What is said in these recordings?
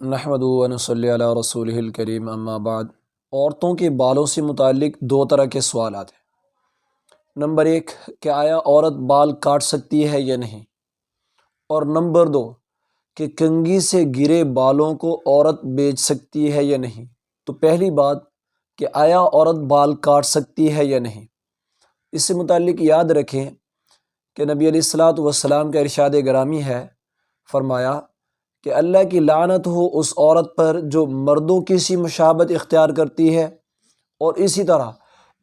نحمدہ و نصلی علی رسولہ الکریم اما بعد۔ عورتوں کے بالوں سے متعلق دو طرح کے سوالات ہیں۔ نمبر ایک کہ آیا عورت بال کاٹ سکتی ہے یا نہیں، اور نمبر دو کہ کنگھی سے گرے بالوں کو عورت بیچ سکتی ہے یا نہیں۔ تو پہلی بات کہ آیا عورت بال کاٹ سکتی ہے یا نہیں، اس سے متعلق یاد رکھیں کہ نبی علیہ الصلاۃ والسلام کا ارشاد گرامی ہے، فرمایا کہ اللہ کی لعنت ہو اس عورت پر جو مردوں کی سی مشابہت اختیار کرتی ہے، اور اسی طرح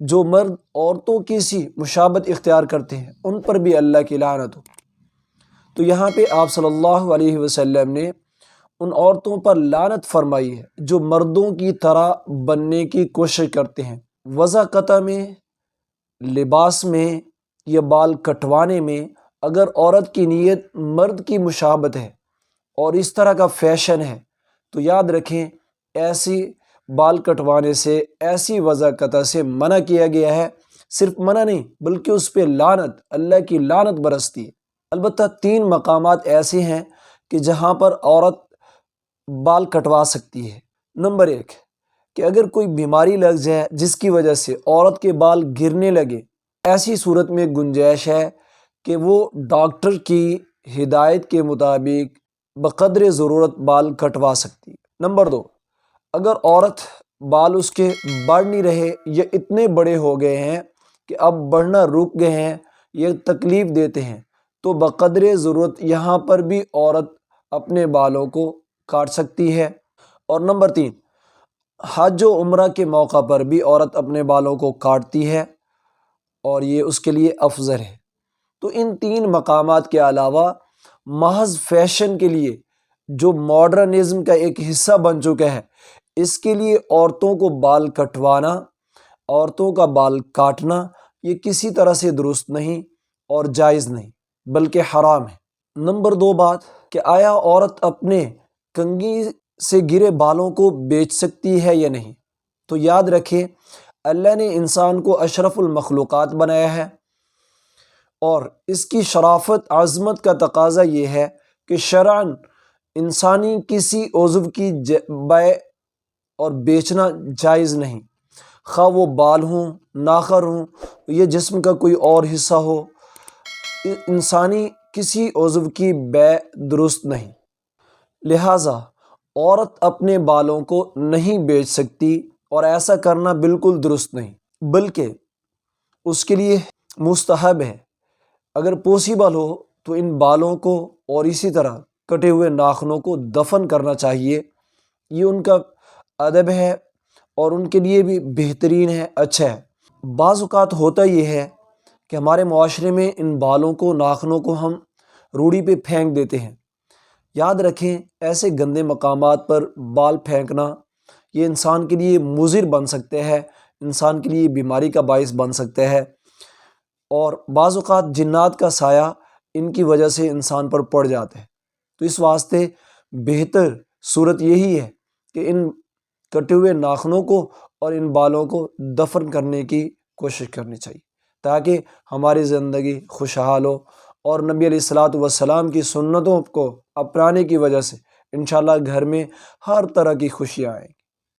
جو مرد عورتوں کی سی مشابہت اختیار کرتے ہیں ان پر بھی اللہ کی لعنت ہو۔ تو یہاں پہ آپ صلی اللہ علیہ وسلم نے ان عورتوں پر لعنت فرمائی ہے جو مردوں کی طرح بننے کی کوشش کرتے ہیں، وضع قطع میں، لباس میں یا بال کٹوانے میں۔ اگر عورت کی نیت مرد کی مشابہت ہے اور اس طرح کا فیشن ہے تو یاد رکھیں ایسی بال کٹوانے سے، ایسی وضع قطع سے منع کیا گیا ہے۔ صرف منع نہیں بلکہ اس پہ لعنت، اللہ کی لعنت برستی ہے۔ البتہ 3 مقامات ایسے ہیں کہ جہاں پر عورت بال کٹوا سکتی ہے۔ نمبر 1 کہ اگر کوئی بیماری لگ جائے جس کی وجہ سے عورت کے بال گرنے لگے، ایسی صورت میں گنجائش ہے کہ وہ ڈاکٹر کی ہدایت کے مطابق بقدر ضرورت بال کٹوا سکتی ہے۔ نمبر 2 اگر عورت بال اس کے بڑھ نہیں رہے یا اتنے بڑے ہو گئے ہیں کہ اب بڑھنا رک گئے ہیں یا تکلیف دیتے ہیں تو بقدر ضرورت یہاں پر بھی عورت اپنے بالوں کو کاٹ سکتی ہے۔ اور نمبر 3 حج و عمرہ کے موقع پر بھی عورت اپنے بالوں کو کاٹتی ہے اور یہ اس کے لیے افضل ہے۔ تو ان 3 مقامات کے علاوہ محض فیشن کے لیے جو ماڈرنزم کا ایک حصہ بن چکا ہے، اس کے لیے عورتوں کو بال کٹوانا، عورتوں کا بال کاٹنا یہ کسی طرح سے درست نہیں اور جائز نہیں بلکہ حرام ہے۔ نمبر 2 بات کہ آیا عورت اپنے کنگھی سے گرے بالوں کو بیچ سکتی ہے یا نہیں۔ تو یاد رکھیں اللہ نے انسان کو اشرف المخلوقات بنایا ہے، اور اس کی شرافت عظمت کا تقاضا یہ ہے کہ شرعاً انسانی کسی عضو کی بیع اور بیچنا جائز نہیں، خواہ وہ بال ہوں، ناخن ہوں یا جسم کا کوئی اور حصہ ہو، انسانی کسی عضو کی بیع درست نہیں۔ لہٰذا عورت اپنے بالوں کو نہیں بیچ سکتی، اور ایسا کرنا بالکل درست نہیں بلکہ اس کے لیے مستحب ہے، اگر پوسیبل ہو تو ان بالوں کو اور اسی طرح کٹے ہوئے ناخنوں کو دفن کرنا چاہیے۔ یہ ان کا ادب ہے اور ان کے لیے بھی بہترین ہے، اچھا ہے۔ بعض اوقات ہوتا یہ ہے کہ ہمارے معاشرے میں ان بالوں کو، ناخنوں کو ہم روڑی پہ پھینک دیتے ہیں۔ یاد رکھیں ایسے گندے مقامات پر بال پھینکنا یہ انسان کے لیے مضر بن سکتے ہیں، انسان کے لیے بیماری کا باعث بن سکتے ہیں، اور بعض اوقات جنات کا سایہ ان کی وجہ سے انسان پر پڑ جاتا ہے۔ تو اس واسطے بہتر صورت یہی ہے کہ ان کٹے ہوئے ناخنوں کو اور ان بالوں کو دفن کرنے کی کوشش کرنی چاہیے تاکہ ہماری زندگی خوشحال ہو، اور نبی علیہ الصلاۃ والسلام کی سنتوں کو اپنانے کی وجہ سے انشاءاللہ گھر میں ہر طرح کی خوشیاں آئیں۔